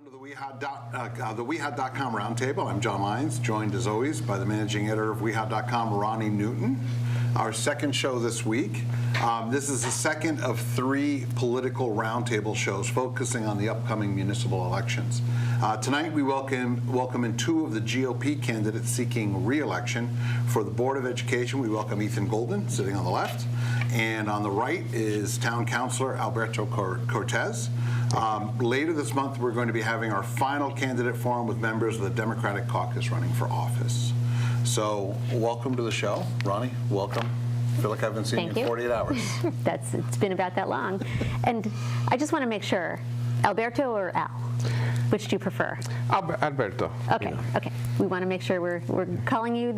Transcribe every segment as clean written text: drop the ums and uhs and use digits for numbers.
Welcome to the WeHod.com Roundtable. I'm John Lyons, joined as always by the managing editor of WeHod.com, Ronni Newton. Our second show this week. This is the second of 3 political roundtable shows focusing on the upcoming municipal elections. Tonight we welcome in 2 of the GOP candidates seeking re-election. For the Board of Education, we welcome Ethan Goldman, sitting on the left, and on the right is Town Councilor Alberto Cortes. Later this month, we're going to be having our final candidate forum with members of the Democratic caucus running for office. So, welcome to the show. Ronni, welcome. I feel like I haven't seen you in 48 hours. It's been about that long. And I just want to make sure, Alberto or Al? Which do you prefer? Alberto. Okay, okay. We want to make sure we're calling you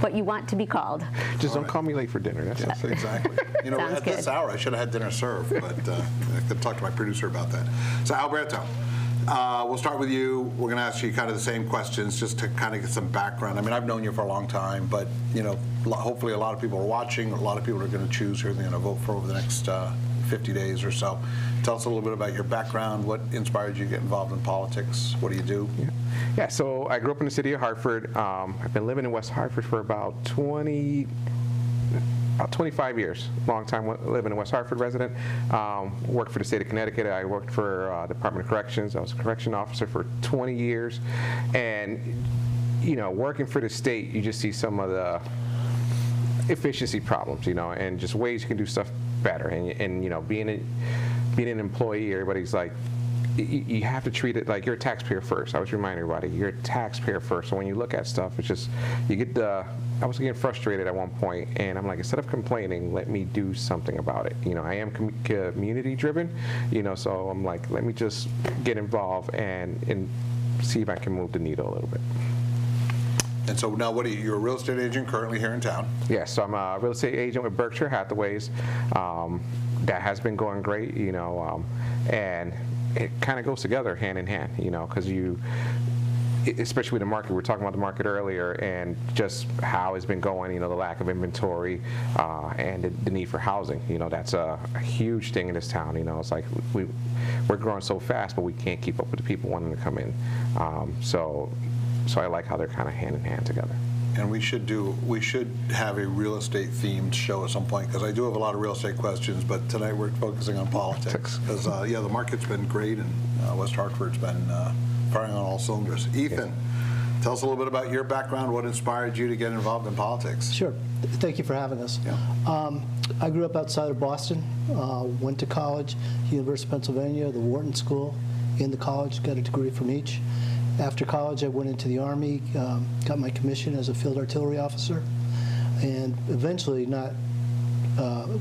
what you want to be called. Just don't call me late for dinner. That's yes, exactly. You know, at this hour, I should have had dinner served, but I could talk to my producer about that. So, Alberto, we'll start with you. We're going to ask you kind of the same questions just to kind of get some background. I mean, I've known you for a long time, but, you know, hopefully a lot of people are watching. A lot of people are going to choose who they're going to vote for over the next 50 days or so. Tell us a little bit about your background. What inspired you to get involved in politics? What do you do? Yeah, so I grew up in the city of Hartford. I've been living in West Hartford for about 25 years. Long time living in West Hartford resident. Worked for the state of Connecticut. I worked for Department of Corrections. I was a correction officer for 20 years. And, you know, working for the state, you just see some of the efficiency problems, you know, and just ways you can do stuff better. And you know, being an employee, everybody's like, you have to treat it like you're a taxpayer first. I was reminding everybody, you're a taxpayer first. So when you look at stuff, it's just, I was getting frustrated at one point, and I'm like, instead of complaining, let me do something about it. You know, I am community driven, you know, so I'm like, let me just get involved and see if I can move the needle a little bit. And so now, what are you? You're a real estate agent currently here in town? Yes, so I'm a real estate agent with Berkshire Hathaways. That has been going great, you know, and it kind of goes together hand in hand, you know, because especially with the market, we were talking about the market earlier, and just how it's been going, you know, the lack of inventory and the need for housing. You know, that's a huge thing in this town. You know, it's like we're growing so fast, but we can't keep up with the people wanting to come in. So I like how they're kind of hand in hand together. And we should have a real estate themed show at some point, because I do have a lot of real estate questions, but tonight we're focusing on politics. Because yeah, the market's been great, and West Hartford's been firing on all cylinders. Ethan, tell us a little bit about your background. What inspired you to get involved in politics? Sure. Thank you for having us. Yeah. I grew up outside of Boston, went to college, University of Pennsylvania, the Wharton School, in the college, got a degree from each. After college, I went into the Army, got my commission as a field artillery officer, and eventually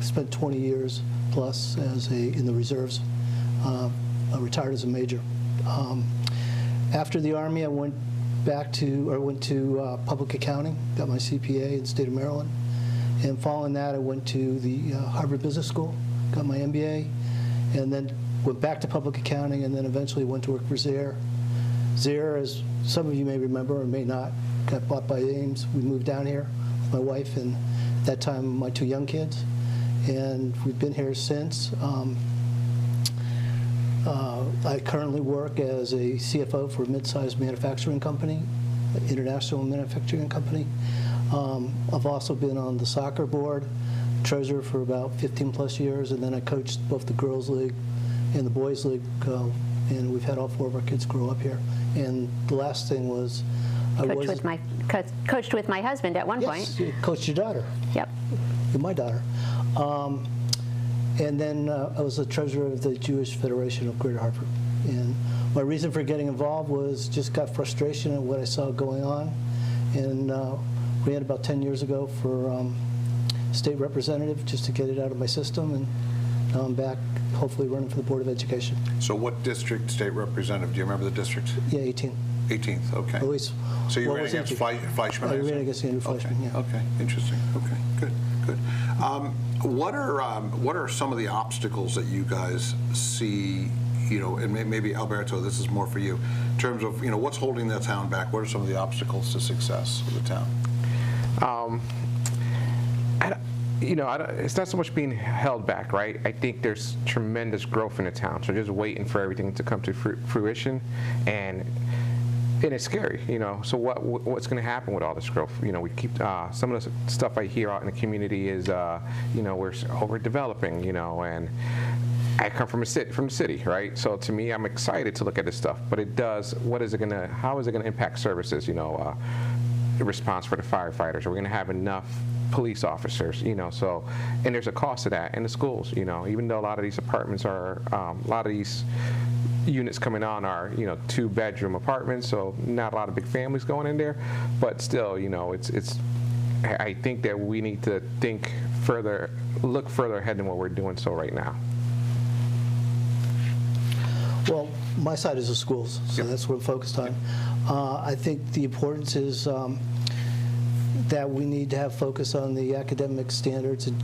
spent 20 years plus in the reserves. I retired as a major. After the Army, I went to public accounting, got my CPA in the state of Maryland, and following that, I went to the Harvard Business School, got my MBA, and then went back to public accounting, and then eventually went to work for Zaire. Zaire, as some of you may remember or may not, got bought by Ames. We moved down here with my wife and at that time my 2 young kids, and we've been here since. I currently work as a CFO for a mid-sized manufacturing company, an international manufacturing company. I've also been on the soccer board, treasurer for about 15 plus years, and then I coached both the girls league and the boys league, and we've had all 4 of our kids grow up here. And the last thing was, coached with my husband at one point. Yes, you coached your daughter. Yep. You're my daughter. And then I was the treasurer of the Jewish Federation of Greater Hartford. And my reason for getting involved was just got frustration at what I saw going on. And ran about 10 years ago for state representative just to get it out of my system. And now I'm back, hopefully running for the Board of Education. So what district state representative? Do you remember the district? Yeah, 18. 18th, okay. Always. So you ran against Fleischman? I ran against Andrew Fleischman, yeah. Okay, interesting. Okay, good. What are some of the obstacles that you guys see, you know, and maybe Alberto, this is more for you, in terms of, you know, what's holding the town back? What are some of the obstacles to success of the town? it's not so much being held back, right? I think there's tremendous growth in the town, so just waiting for everything to come to fruition, and it's scary, So what's going to happen with all this growth? We keep some of the stuff I hear out in the community is, we're overdeveloping, and I come from the city, right? So to me, I'm excited to look at this stuff, but how is it gonna impact services? The response for the firefighters. Are we gonna have enough police officers? So, and there's a cost to that in the schools. Even though a lot of these apartments are, a lot of these units coming on are, 2-bedroom apartments, so not a lot of big families going in there, but still, it's. I think that we need to look further ahead than what we're doing so right now. Well, my side is the schools, so that's what I'm focused on. I think the importance is that we need to have focus on the academic standards and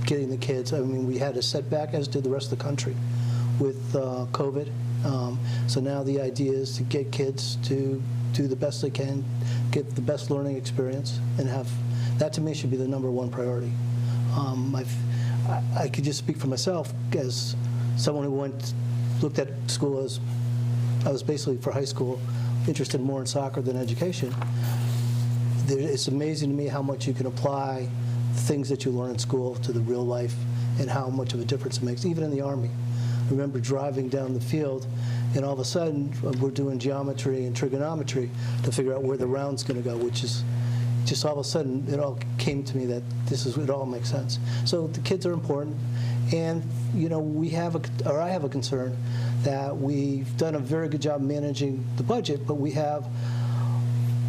getting the kids. I mean, we had a setback, as did the rest of the country, with COVID. So now the idea is to get kids to do the best they can, get the best learning experience, and have that. To me, should be the #1 priority. I could just speak for myself as someone who looked at school as, I was basically for high school interested more in soccer than education. It's amazing to me how much you can apply things that you learn in school to the real life and how much of a difference it makes, even in the Army. I remember driving down the field, and all of a sudden we're doing geometry and trigonometry to figure out where the round's going to go, which is just all of a sudden it all came to me that it all makes sense. So the kids are important, and I have a concern that we've done a very good job managing the budget, but we have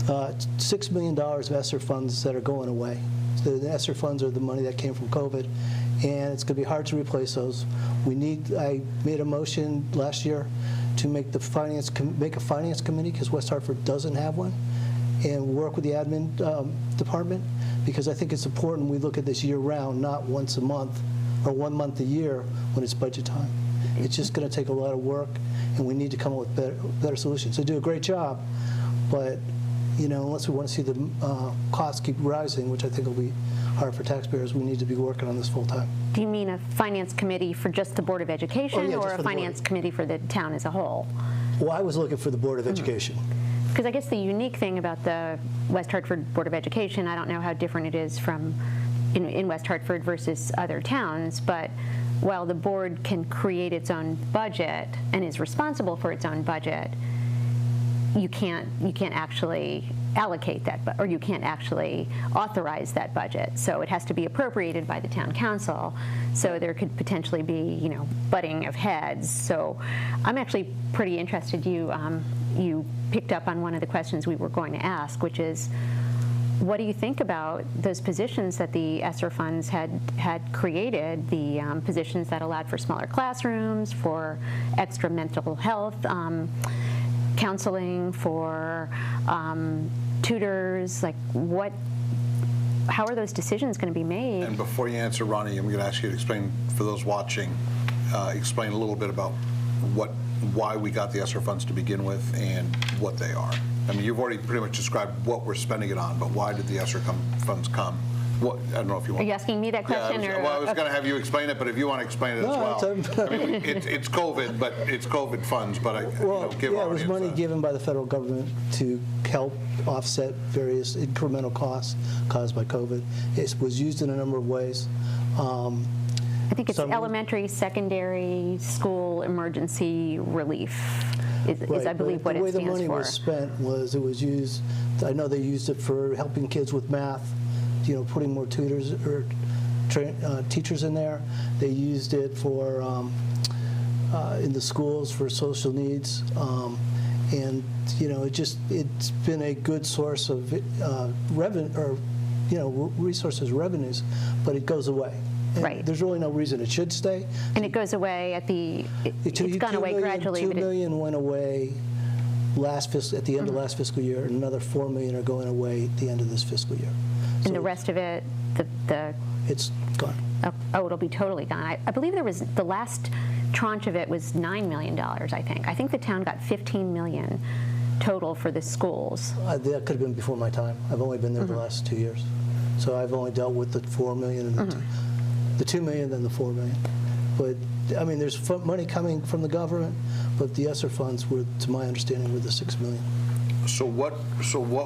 $6 million of ESSER funds that are going away. So the ESSER funds are the money that came from COVID, and it's going to be hard to replace those. I made a motion last year to make a finance committee, because West Hartford doesn't have one, and work with the admin department, because I think it's important we look at this year-round, not once a month or 1 month a year when it's budget time. It's just going to take a lot of work, and we need to come up with better solutions. They do a great job, but unless we want to see the costs keep rising, which I think will be hard for taxpayers, we need to be working on this full time. Do you mean a finance committee for just the Board of Education, or a finance committee for the town as a whole? Well, I was looking for the Board of Education. Because I guess the unique thing about the West Hartford Board of Education, I don't know how different it is from in West Hartford versus other towns, but while the board can create its own budget and is responsible for its own budget, you can't actually allocate that, or you can't actually authorize that budget. So it has to be appropriated by the town council. So there could potentially be, butting of heads. So I'm actually pretty interested. You picked up on one of the questions we were going to ask, which is, what do you think about those positions that the ESSER funds had created, the positions that allowed for smaller classrooms, for extra mental health counseling, for tutors? How are those decisions going to be made? And before you answer, Ronni, I'm going to ask you to explain, for those watching, explain a little bit about why we got the ESSER funds to begin with and what they are. I mean, you've already pretty much described what we're spending it on, but why did the ESSER funds come? I don't know if you want. Are you asking me that question? Yeah, I was going to have you explain it, but if you want to explain it as well. I mean, it's COVID, but it's COVID funds, but give our it was audience money that. given by the federal government to help offset various incremental costs caused by COVID. It was used in a number of ways. I think it's elementary, secondary, school emergency relief is I believe what it stands for. The way the money was spent it was used, I know they used it for helping kids with math, putting more tutors or teachers in there. They used it for in the schools for social needs, and it's been a good source of revenue, or revenues, but it goes away. And right. There's really no reason it should stay. And it goes away it's gone away gradually. $2 million went away at the end of last fiscal year, and another $4 million are going away at the end of this fiscal year. And the rest of it, it's gone. Oh, it'll be totally gone. I believe the last tranche of it was $9 million, I think. I think the town got $15 million total for the schools. That could have been before my time. I've only been there the last 2 years. So I've only dealt with the 4 million and the 2 million, then the 4 million. But I mean, there's money coming from the government, but the ESSER funds were, to my understanding, were the 6 million. So what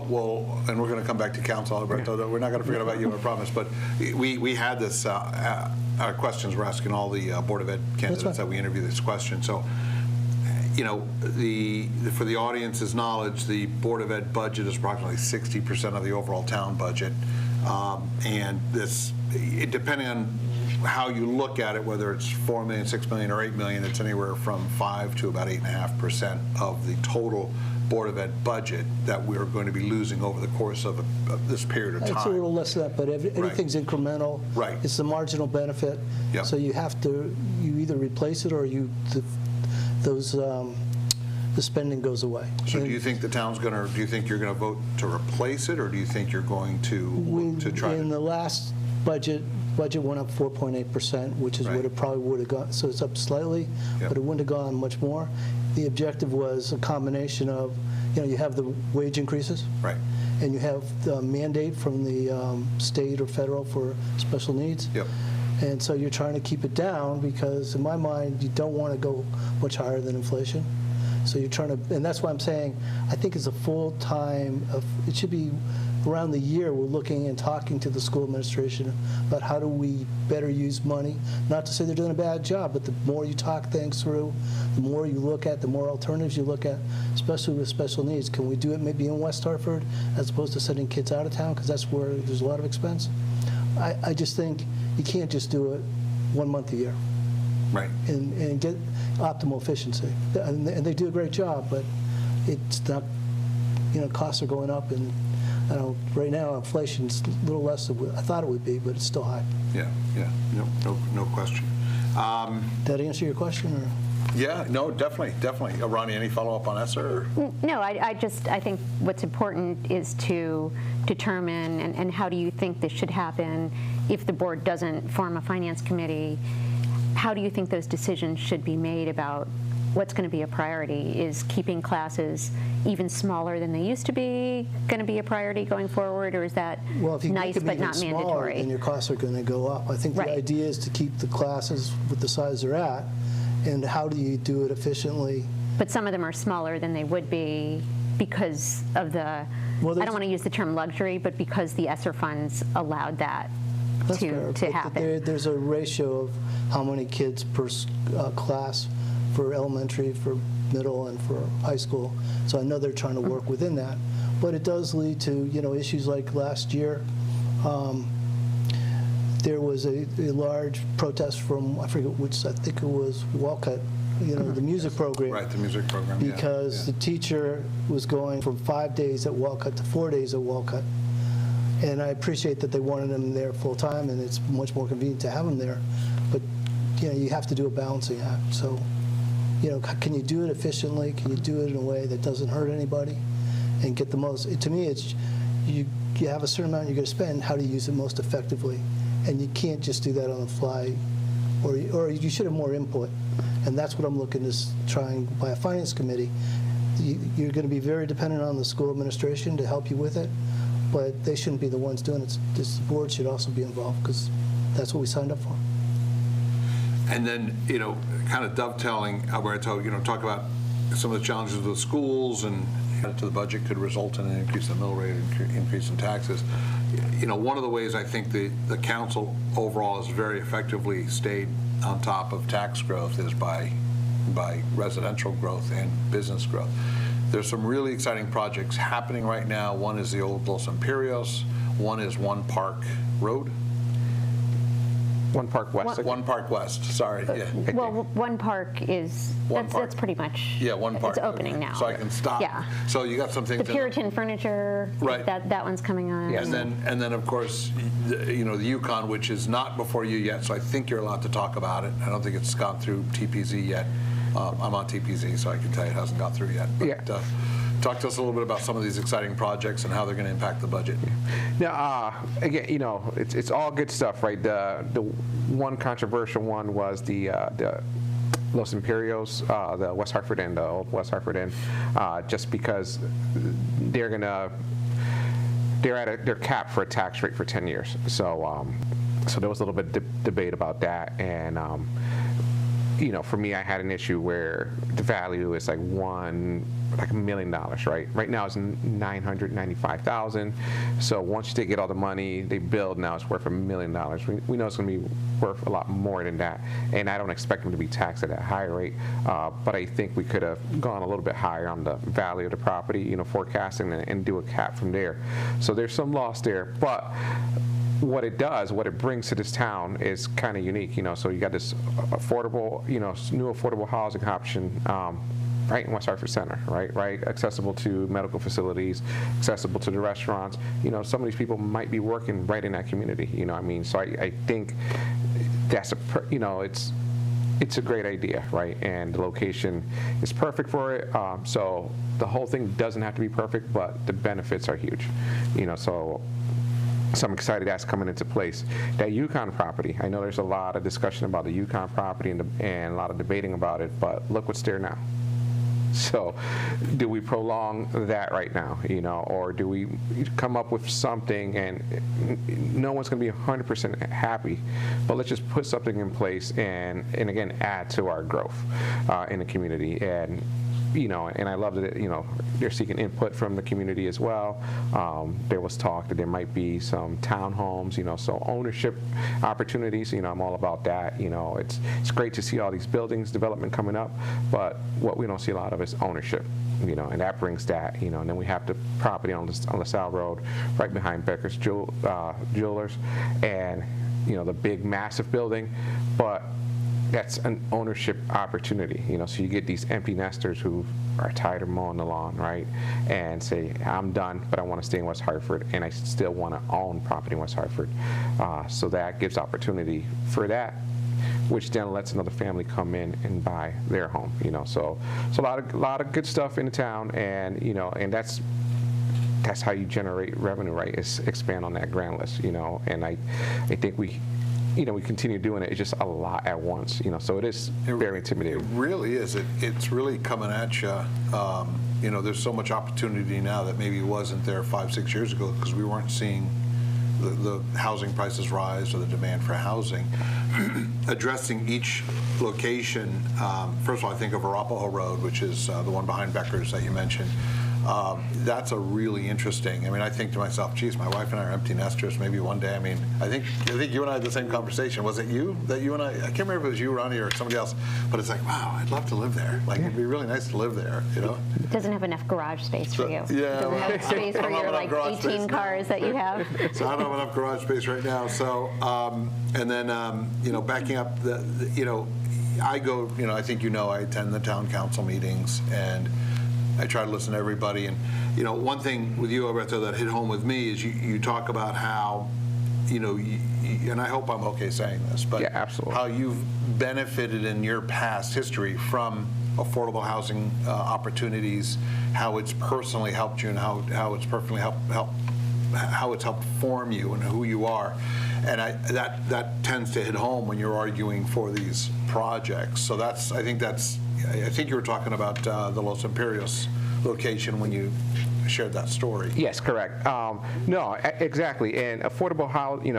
will, and we're going to come back to council, Alberto, we're not going to forget about you, I promise, but we had this, our questions, we're asking all the Board of Ed candidates that we interview this question. So, you know, for the audience's knowledge, the Board of Ed budget is approximately 60% of the overall town budget. And this, depending on how you look at it, whether it's 4 million, 6 million, or 8 million, it's anywhere from 5 to about 8.5% of the total Board of Ed budget that we're going to be losing over the course of this period of time. It's a little less than that, but anything's incremental. Right. It's the marginal benefit. Yep. So you have to, you either replace it or the spending goes away. So do you think the town's going to, do you think you're going to vote to replace it, or do you think you're going to try In to? the last budget went up 4.8%, which is Right. what it probably would have gone. So it's up slightly, Yep. but it wouldn't have gone much more. The objective was a combination of, you know, you have the wage increases. Right. And you have the mandate from the state or federal for special needs. Yep. And so you're trying to keep it down because, in my mind, you don't want to go much higher than inflation. So you're trying to, and that's why I'm saying, I think it's a full time, it should be around the year we're looking and talking to the school administration about how do we better use money. Not to say they're doing a bad job, but the more you talk things through, the more you look at, the more alternatives you look at, especially with special needs. Can we do it maybe in West Hartford as opposed to sending kids out of town, because that's where there's a lot of expense? I just think you can't just do it 1 month a year. Right. And get optimal efficiency. And they do a great job, but it's not, you know, costs are going up, and I don't know, right now inflation's a little less than what I thought it would be, but it's still high. Yeah, no question. Did that answer your question? Or? Yeah, no, definitely. Ronni, any follow-up on ESSER? No, I think what's important is to determine, and how do you think this should happen if the board doesn't form a finance committee? How do you think those decisions should be made about what's going to be a priority? Is keeping classes even smaller than they used to be going to be a priority going forward, or is that Well, if you nice make them but even not smaller, mandatory? then your costs are going to go up. I think Right. the idea is to keep the classes with the size they're at, and how do you do it efficiently? But some of them are smaller than they would be because of the, Well, I there's- don't want to use the term luxury, but because the ESSER funds allowed that That's fair, to but happen. there's a ratio of how many kids per class for elementary, for middle, and for high school. So I know they're trying to work within that. But it does lead to, you know, issues like last year. There was a large protest from, I forget which, I think it was Walcott, you know, the music program. Right, the music program, yeah. Because the teacher was going from 5 days at Walcott to 4 days at Walcott. And I appreciate that they wanted them there full-time, and it's much more convenient to have them there. But, you know, you have to do a balancing act. So, you know, can you do it efficiently? Can you do it in a way that doesn't hurt anybody and get the most? To me, it's you have a certain amount you're going to spend. How do you use it most effectively? And you can't just do that on the fly, or you should have more input. And that's what I'm looking to try and, by a finance committee. You're going to be very dependent on the school administration to help you with it, but they shouldn't be the ones doing it. This board should also be involved, because that's what we signed up for. And then, you know, kind of dovetailing, Alberto, you know, talk about some of the challenges with schools, and to the budget could result in an increase in the mill rate, increase in taxes. You know, one of the ways I think the council overall has very effectively stayed on top of tax growth is by residential growth and business growth. There's some really exciting projects happening right now. One is the old Los Imperios. One is One Park Road. One Park West. One Park West, sorry. Yeah. Well, One Park is, that's pretty much, Yeah, One Park. it's opening Okay. now. So I can stop. Yeah. So you got some things. The Puritan furniture, Right. that one's coming on. Yes. And then of course, you know, the Yukon, which is not before you yet, so I think you're allowed to talk about it. I don't think it's gone through TPZ yet. I'm on TPZ, so I can tell you it hasn't gone through yet. But, Yeah. talk to us a little bit about some of these exciting projects and how they're going to impact the budget. Now, again, you know, it's all good stuff, right? The one controversial one was the Los Imperios, the West Hartford and the old West Hartford Inn, just because they're going to they're capped for a tax rate for 10 years. So so there was a little bit of debate about that, and for me, I had an issue where the value is like $1 million, right? Right now it's $995,000. So once they get all the money, they build, now it's worth $1 million. We know it's going to be worth a lot more than that, and I don't expect them to be taxed at a higher rate. But I think we could have gone a little bit higher on the value of the property, forecasting and do a cap from there. So there's some loss there, but what it brings to this town is kind of unique, so you got this affordable, new affordable housing option right in West Hartford Center, right, accessible to medical facilities, accessible to the restaurants. Some of these people might be working right in that community, so I think that's it's a great idea, right? And the location is perfect for it. So the whole thing doesn't have to be perfect, but the benefits are huge, So I'm excited that's coming into place. That Yukon property, I know there's a lot of discussion about the Yukon property and a lot of debating about it, but look what's there now. So do we prolong that right now, or do we come up with something, and no one's going to be 100% happy, but let's just put something in place and again, add to our growth in the community. And and I love that, they're seeking input from the community as well. There was talk that there might be some townhomes, so ownership opportunities, I'm all about that. It's great to see all these buildings development coming up, but what we don't see a lot of is ownership, and that brings that, and then we have the property on LaSalle Road right behind Becker's Jewelers, and, the big, massive building, but that's an ownership opportunity, so you get these empty nesters who are tired of mowing the lawn, right, and say, I'm done, but I want to stay in West Hartford, and I still want to own property in West Hartford. So that gives opportunity for that, which then lets another family come in and buy their home, So a lot of good stuff in the town, and and that's how you generate revenue, right? Is expand on that grand list, and I think we continue doing it. It's just a lot at once, so it is very intimidating. It really is. It's really coming at you. There's so much opportunity now that maybe wasn't there 5-6 years ago because we weren't seeing the housing prices rise or the demand for housing. Addressing each location, first of all, I think of Arapahoe Road, which is the one behind Becker's that you mentioned. That's a really interesting. I think to myself, geez, my wife and I are empty nesters. Maybe one day. I think you and I had the same conversation. Was it you that you and I can't remember if it was you, Ronnie, or somebody else. But it's like, wow, I'd love to live there. It'd be really nice to live there. It doesn't have enough garage space for you. Yeah, it doesn't have space for your 18 cars that you have. So I don't have enough garage space right now. So and then backing up I go. I think I attend the town council meetings and I try to listen to everybody. And, one thing with you, Alberto, that hit home with me is you talk about how, and I hope I'm okay saying this, but yeah, absolutely. How you've benefited in your past history from affordable housing opportunities, how it's personally helped you and how it's personally how it's helped form you and who you are. And that tends to hit home when you're arguing for these projects. So I think you were talking about the Los Imperios location when you shared that story. Yes, correct. No, exactly. And affordable housing,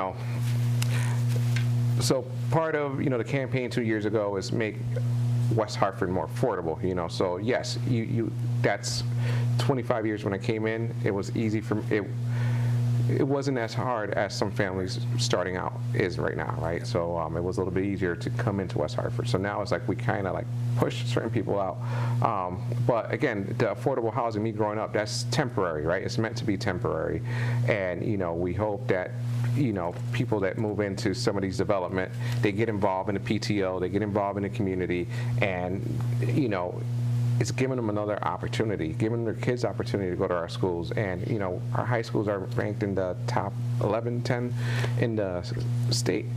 so part of the campaign 2 years ago is make West Hartford more affordable. So yes, that's 25 years when I came in. It was easy for it. It wasn't as hard as some families starting out is right now, right? So it was a little bit easier to come into West Hartford. So now it's like we kind of push certain people out. But again, the affordable housing, me growing up, that's temporary, right? It's meant to be temporary. And, we hope that, people that move into some of these development, they get involved in the PTO, they get involved in the community, and, it's giving them another opportunity, giving their kids opportunity to go to our schools. And, our high schools are ranked in the top 11, 10 in the state.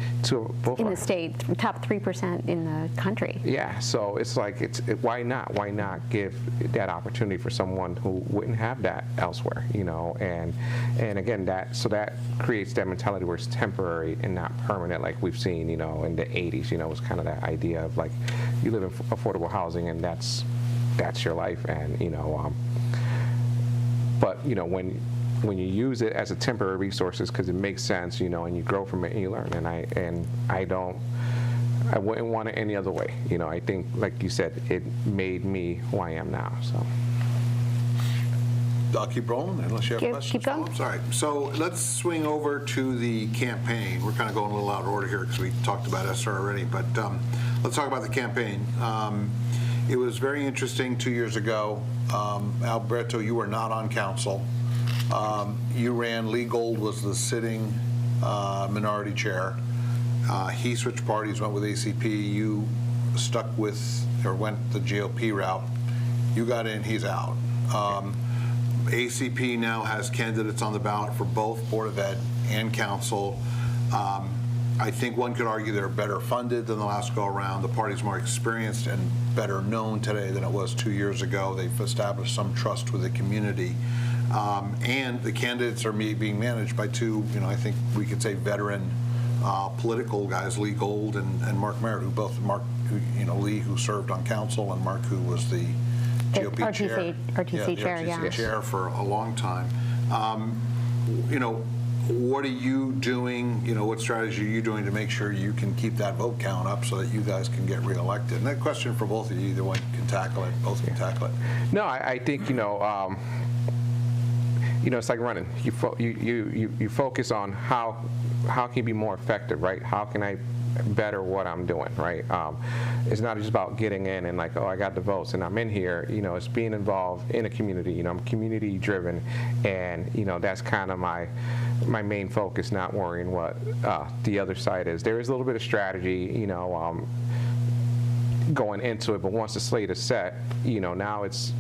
In the state, top 3% in the country. Yeah, so it's like, why not? Why not give that opportunity for someone who wouldn't have that elsewhere, And again, that creates that mentality where it's temporary and not permanent, like we've seen, in the 80s, it was kind of that idea of you live in affordable housing and that's your life. And but when when you use it as a temporary resources because it makes sense, and you grow from it and you learn. And I wouldn't want it any other way. I think, like you said, it made me who I am now. So. I'll keep rolling unless you have questions. Keep going. follow-ups. All right, so let's swing over to the campaign. We're kind of going a little out of order here because we talked about Esther already, but let's talk about the campaign. It was very interesting 2 years ago. Alberto, you were not on council. You ran, Lee Gold was the sitting minority chair. He switched parties, went with ACP. You stuck with, or went the GOP route. You got in, he's out. ACP now has candidates on the ballot for both Board of Ed and Council. I think one could argue they're better funded than the last go-around. The party's more experienced and better known today than it was 2 years ago. They've established some trust with the community. And the candidates are being managed by two, I think we could say veteran political guys, Lee Gold and Mark Merritt, who both, Lee, who served on council, and Mark, who was the GOP chair. RTC chair, yeah. RTC chair for a long time. What are you doing? What strategy are you doing to make sure you can keep that vote count up so that you guys can get reelected? And that question for both of you, either one can tackle it, both can tackle it. No, I think, it's like running. You focus on how can you be more effective, right? How can I better what I'm doing, right? It's not just about getting in and like, oh, I got the votes and I'm in here. It's being involved in a community. I'm community driven, and that's kind of my main focus. Not worrying what the other side is. There is a little bit of strategy, going into it, but once the slate is set, now it's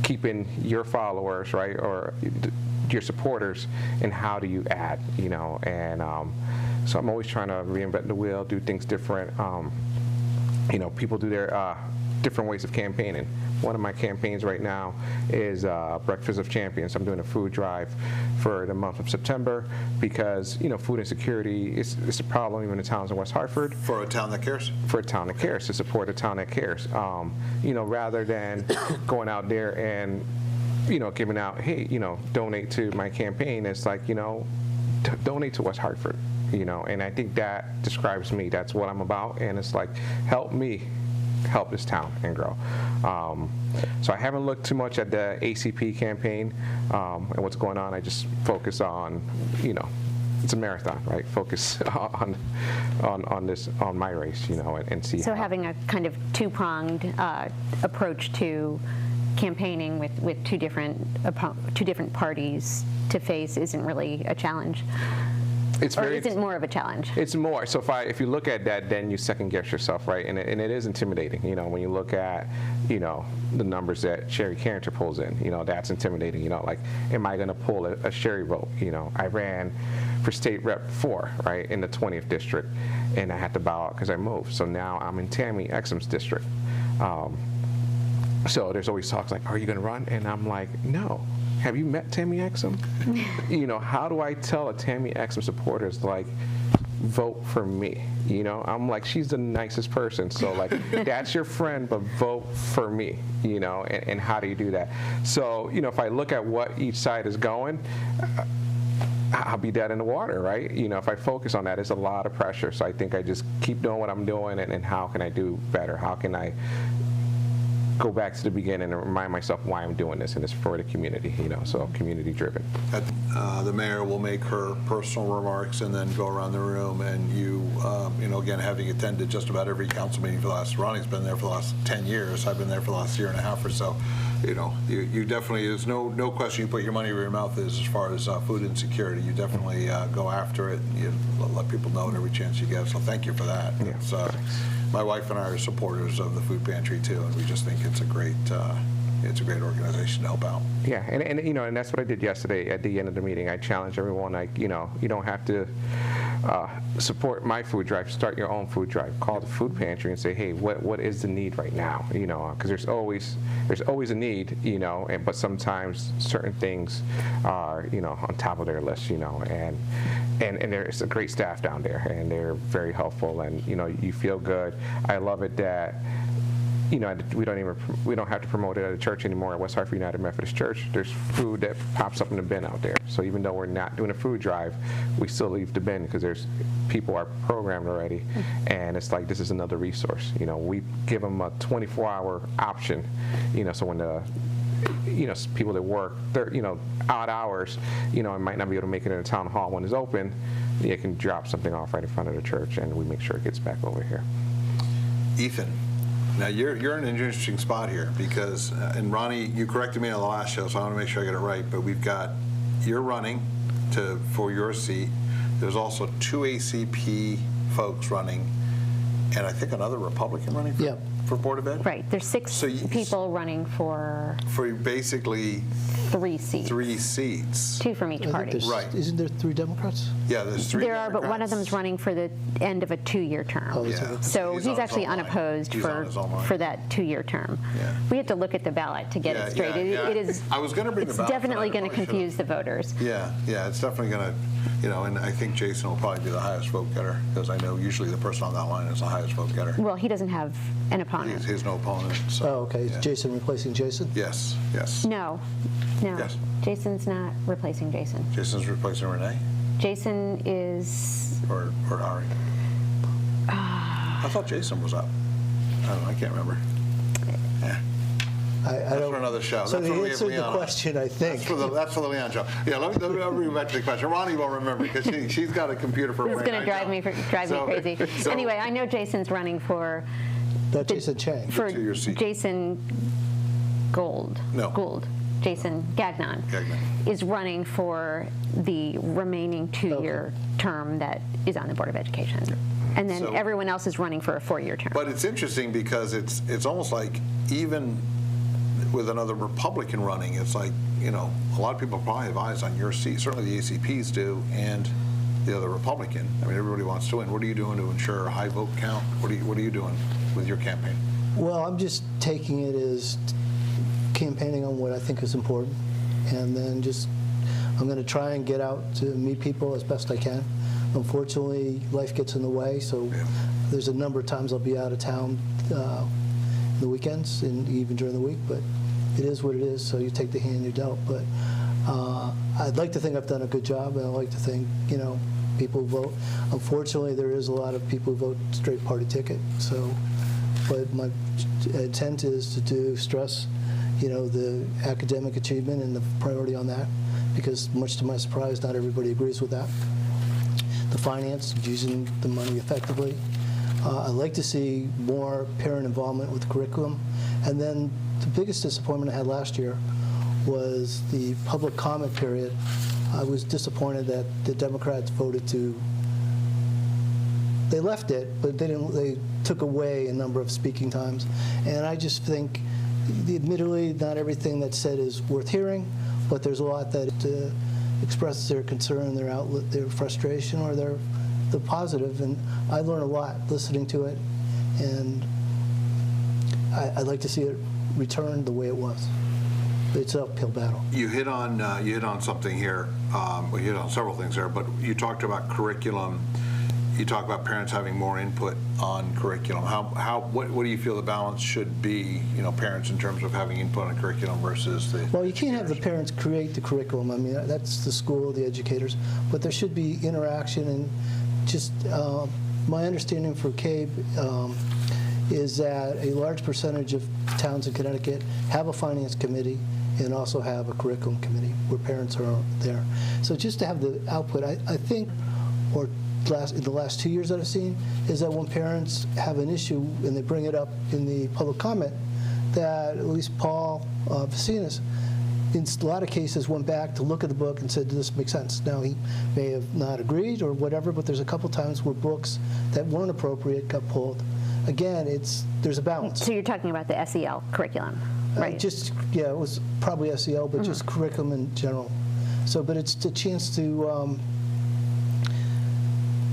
keeping your followers, right, or your supporters, and how do you add, and so I'm always trying to reinvent the wheel, do things different. People do their different ways of campaigning. One of my campaigns right now is Breakfast of Champions. I'm doing a food drive for the month of September because, food insecurity is a problem even in towns in West Hartford. For a town that cares? For a town that cares, to support a town that cares. Rather than going out there and, giving out, hey, donate to my campaign, it's like, donate to West Hartford. And I think that describes me. That's what I'm about, and it's like, help me help this town and grow. So I haven't looked too much at the ACP campaign and what's going on. I just focus on, it's a marathon, right? Focus on my race, and see. So having a kind of two-pronged approach to campaigning with two different parties to face isn't really a challenge. Or isn't more of a challenge? It's more. So if you look at that, then you second guess yourself, right? And it is intimidating. When you look at, the numbers that Sherry Carrington pulls in, that's intimidating. Like, am I going to pull a Sherry vote? I ran for state rep 4, right, in the 20th district, and I had to bow out because I moved. So now I'm in Tammy Exum's district. So there's always talks like, are you going to run? And I'm like, no. Have you met Tammy Exum? How do I tell a Tammy Exum supporters, like, vote for me? I'm like, she's the nicest person. So, like, that's your friend, but vote for me, and how do you do that? So, if I look at what each side is going, I'll be dead in the water, right? If I focus on that, it's a lot of pressure. So I think I just keep doing what I'm doing, and how can I do better? How can I go back to the beginning and remind myself why I'm doing this, and it's for the community, so community driven. The mayor will make her personal remarks and then go around the room, and you again, having attended just about every council meeting for the last, Ronnie's been there for the last 10 years, I've been there for the last year and a half or so, you definitely, there's no question you put your money where your mouth is as far as food insecurity. You definitely go after it, and you let people know it every chance you get, so thank you for that. Yeah. My wife and I are supporters of the food pantry too, and we just think it's a great organization to help out. Yeah, and that's what I did yesterday at the end of the meeting. I challenged everyone, like, you don't have to support my food drive. Start your own food drive. Call the food pantry and say, hey, what is the need right now? Because there's always a need, but sometimes certain things are, on top of their list, and there's a great staff down there, and they're very helpful, and you feel good. I love it that we don't have to promote it at a church anymore at West Hartford United Methodist Church. There's food that pops up in the bin out there. So even though we're not doing a food drive, we still leave the bin because there's people are programmed already, and it's like this is another resource. We give them a 24-hour option. So when the people that work, they're, odd hours, and might not be able to make it in the town hall when it's open, they can drop something off right in front of the church, and we make sure it gets back over here. Ethan, now you're in an interesting spot here because, and Ronni, you corrected me on the last show, so I want to make sure I get it right, but you're running for your seat. There's also 2 ACP folks running, and I think another Republican running for Board of Ed? Right. There's 6 people running for basically 3 seats. 3 seats. 2 from each party. Right. Isn't there 3 Democrats? Yeah, there's 3 There are, but one of them's running for the end of a 2-year term. Oh, Yeah. So He's he's on his actually own line. unopposed He's on his own line. for that 2-year term. Yeah. We have to look at the ballot to get it straight. It is. I was going to bring the It's ballot definitely tonight. I going to probably confuse the voters. Yeah, it's definitely going to, and I think Jason will probably be the highest vote getter because I know usually the person on that line is the highest vote getter. Well, he doesn't have an opponent. He's no opponent. So, Oh, okay. Is yeah. Jason replacing Jason? Yes. No. Yes. Jason's not replacing Jason. Jason's replacing Renee Jason is. or Ari? I thought Jason was up. I don't know. I can't remember. Yeah. I That's don't. for another show. So That's the when we have answer to Leon the on. question, I think. That's for the Leon show. Yeah, let me bring back to the question. Ronni won't remember because she's got a computer for This is brain. going to drive me crazy. So- Anyway, I know Jason's running for Not Jason Chang. for 2-year seat. Jason Gould. Jason Gagnon Gagnon. is running for the remaining 2-year term that is on the Board of Education. And then So- everyone else is running for a 4-year term. But it's interesting because it's almost like even with another Republican running, it's like, a lot of people probably have eyes on your seat. Certainly the ACPs do, and the other Republican. I mean, everybody wants to win. What are you doing to ensure a high vote count? What are you doing with your campaign? Well, I'm just taking it as campaigning on what I think is important, and then I'm going to try and get out to meet people as best I can. Unfortunately, life gets in the way, so there's a number of times I'll be out of town the weekends and even during the week, but it is what it is, so you take the hand you're dealt. But I'd like to think I've done a good job, and I like to think, people vote. Unfortunately, there is a lot of people who vote straight party ticket, so, but my intent is to stress, the academic achievement and the priority on that, because much to my surprise, not everybody agrees with that. The finance, using the money effectively. I'd like to see more parent involvement with the curriculum. And then the biggest disappointment I had last year was the public comment period. I was disappointed that the Democrats voted they left it, but they took away a number of speaking times. And I just think, admittedly, not everything that's said is worth hearing, but there's a lot that expresses their concern, their outlet, their frustration, or the positive, and I learn a lot listening to it, and I'd like to see it return the way it was. It's an uphill battle. You hit on something here. You hit on several things there, but you talked about curriculum. You talk about parents having more input on curriculum. What do you feel the balance should be? Parents in terms of having input on curriculum versus the. Well, you can't have the parents create the curriculum. I mean, that's the school, the educators, but there should be interaction and just my understanding for CABE is that a large percentage of towns in Connecticut have a finance committee and also have a curriculum committee where parents are there. So just to have the output, I think, or in the last 2 years that I've seen, is that when parents have an issue and they bring it up in the public comment, that at least Paul Vicinas, in a lot of cases, went back to look at the book and said, does this make sense? Now, he may have not agreed or whatever, but there's a couple times where books that weren't appropriate got pulled. Again, there's a balance. So you're talking about the SEL curriculum, right? It was probably SEL, but just curriculum in general. So, but it's a chance to,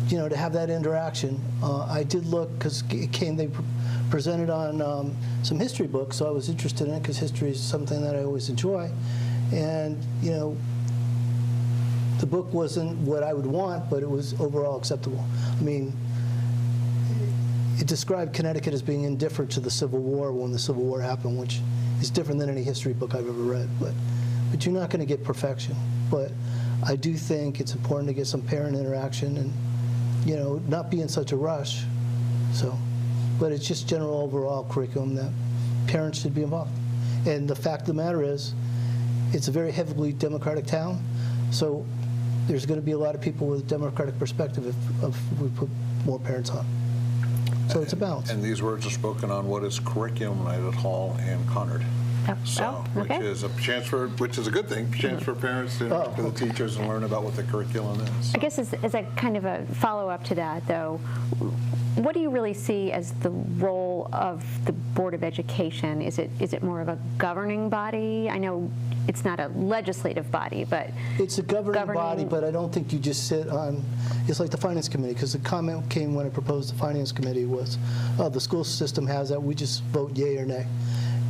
to have that interaction. I did look, because they presented on some history books, so I was interested in it because history is something that I always enjoy. And, the book wasn't what I would want, but it was overall acceptable. I mean, it described Connecticut as being indifferent to the Civil War when the Civil War happened, which is different than any history book I've ever read. But you're not going to get perfection. But I do think it's important to get some parent interaction and, not be in such a rush. So, but it's just general overall curriculum that parents should be involved. And the fact of the matter is, it's a very heavily Democratic town, so there's going to be a lot of people with a Democratic perspective if we put more parents on. So it's a balance. And these words are spoken on what is curriculum night at Hall and Conard. So, okay. which is a good thing, chance for parents to, for the teachers, and learn about what the curriculum is. I guess as a kind of a follow-up to that, though, what do you really see as the role of the Board of Education? Is it more of a governing body? I know it's not a legislative body, but it's a governing body, but I don't think you just sit on. It's like the Finance Committee, because the comment came when I proposed the Finance Committee was, the school system has that, we just vote yay or nay.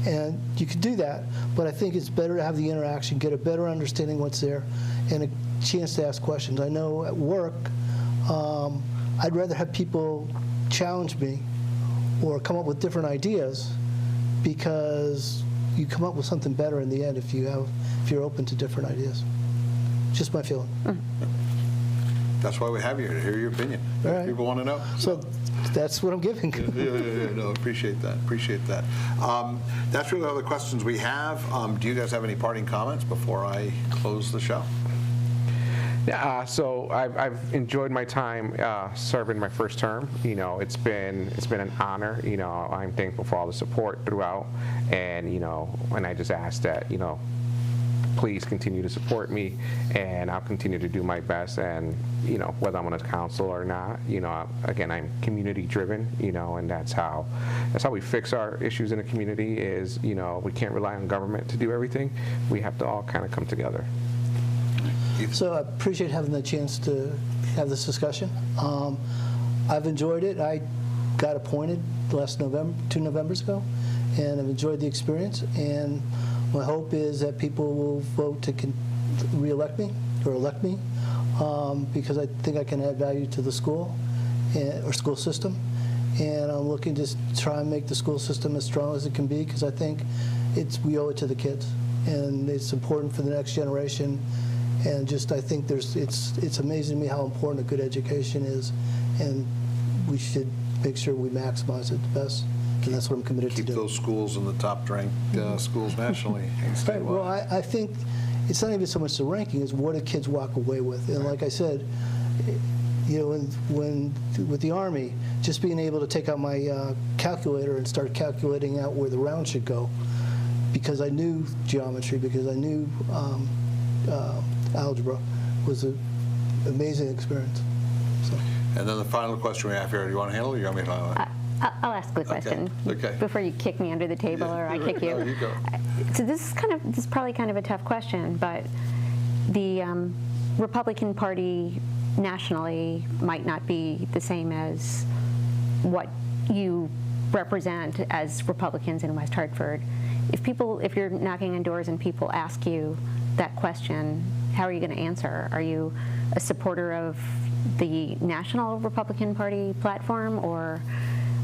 And you could do that, but I think it's better to have the interaction, get a better understanding what's there, and a chance to ask questions. I know at work, I'd rather have people challenge me or come up with different ideas, because you come up with something better in the end if you're open to different ideas. Just my feeling. That's why we have you here, to hear your opinion. All right. People want to know. So that's what I'm giving. No, appreciate that. That's really all the questions we have. Do you guys have any parting comments before I close the show? So I've enjoyed my time serving my first term. It's been an honor. I'm thankful for all the support throughout, and and I just ask that please continue to support me, and I'll continue to do my best. And whether I'm on a council or not, again, I'm community driven. And that's how we fix our issues in the community. Is we can't rely on government to do everything. We have to all kind of come together. So I appreciate having the chance to have this discussion. I've enjoyed it. I got appointed last November, 2 Novembers ago, and I've enjoyed the experience. And my hope is that people will vote to re-elect me or elect me, because I think I can add value to the school or school system. And I'm looking to try and make the school system as strong as it can be, because I think we owe it to the kids, and it's important for the next generation. And I think it's amazing to me how important a good education is, and we should make sure we maximize it the best, and that's what I'm committed to do. Keep those schools in the top-ranked schools nationally and statewide. Right. Well, I think it's not even so much the ranking, it's what do kids walk away with. And like I said, when with the Army, just being able to take out my calculator and start calculating out where the round should go, because I knew geometry, because I knew algebra, was an amazing experience. So. And then the final question we have here, do you want to handle it, or you want me to handle it? I'll ask the question Okay. before you kick me under the table or I kick you. No, you go. So this is probably kind of a tough question, but the Republican Party nationally might not be the same as what you represent as Republicans in West Hartford. If you're knocking on doors and people ask you that question, how are you going to answer? Are you a supporter of the national Republican Party platform, or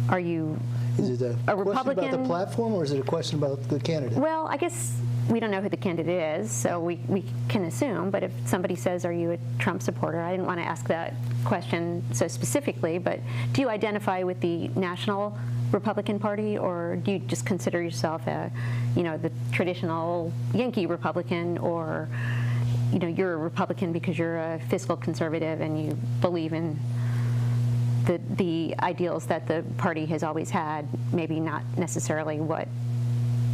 are you Is it a question Republican about the platform, or is it a question about the candidate? Well, I guess we don't know who the candidate is, so we can assume. But if somebody says, are you a Trump supporter? I didn't want to ask that question so specifically, but do you identify with the national Republican Party, or do you just consider yourself the traditional Yankee Republican, or you're a Republican because you're a fiscal conservative and you believe in the ideals that the party has always had, maybe not necessarily what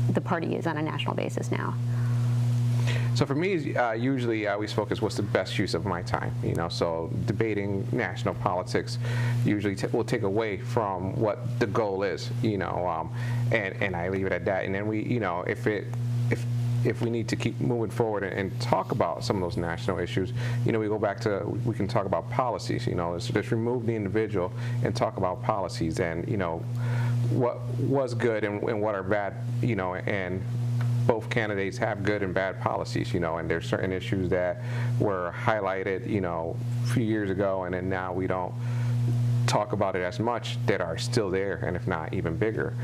the party is on a national basis now? So for me, usually I always focus what's the best use of my time. So debating national politics usually will take away from what the goal is. And I leave it at that. And then we, if we need to keep moving forward and talk about some of those national issues, we can talk about policies. So just remove the individual and talk about policies, and what was good and what are bad. And both candidates have good and bad policies, and there's certain issues that were highlighted, a few years ago, and then now we don't talk about it as much that are still there, and if not even bigger.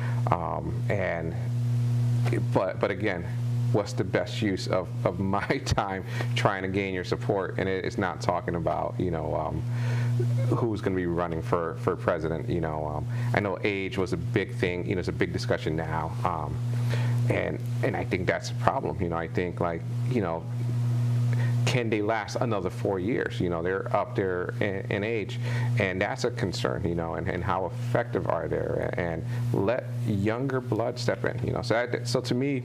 But again, what's the best use of my time trying to gain your support? And it's not talking about, who's going to be running for president. I know age was a big thing. It's a big discussion now. And I think that's a problem. I think, can they last another 4 years? They're up there in age, and that's a concern, and how effective are they? And let younger blood step in, So to me,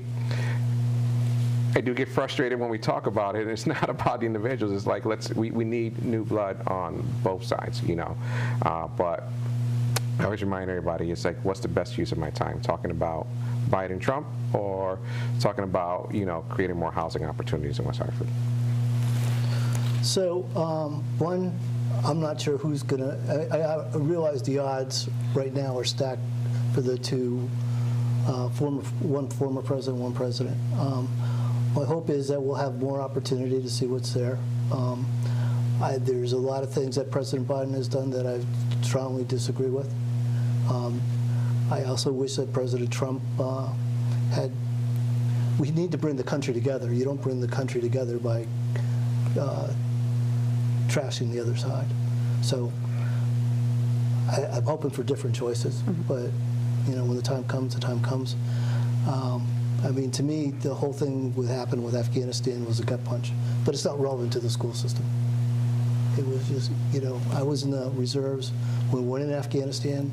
I do get frustrated when we talk about it. It's not about the individuals. It's like, we need new blood on both sides, But I always remind everybody, it's like, what's the best use of my time? Talking about Biden, Trump, or talking about, creating more housing opportunities in West Hartford? So, one, I'm not sure who's going to, I realize the odds right now are stacked for the two, one former president, one president. My hope is that we'll have more opportunity to see what's there. There's a lot of things that President Biden has done that I strongly disagree with. I also wish that President Trump we need to bring the country together. You don't bring the country together by trashing the other side. So I'm hoping for different choices, but when the time comes, the time comes. To me, the whole thing that happened with Afghanistan was a gut punch, but it's not relevant to the school system. It was just, I was in the reserves when we went in Afghanistan.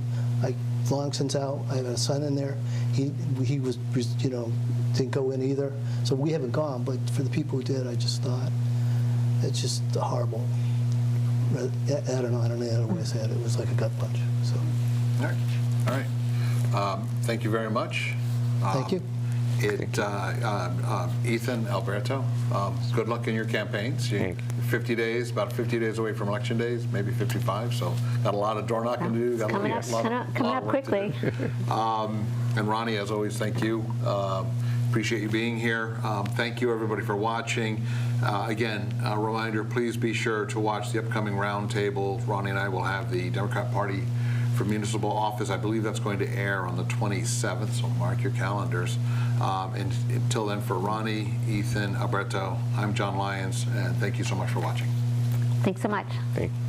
Long since out. I have a son in there. He was, didn't go in either. So we haven't gone, but for the people who did, I just thought it's just horrible. I don't know the other way to say it. It was like a gut punch. So. All right. Thank you very much. Thank you. Ethan, Alberto, good luck in your campaigns. 50 days, about 50 days away from election days, maybe 55, so got a lot of door knocking to do. Got coming up quickly. And Ronni, as always, thank you. Appreciate you being here. Thank you, everybody, for watching. Again, a reminder, please be sure to watch the upcoming roundtable. Ronni and I will have the Democrat Party for municipal office. I believe that's going to air on the 27th, so mark your calendars. And until then, for Ronni, Ethan, Alberto, I'm John Lyons, and thank you so much for watching. Thanks so much. Thank you.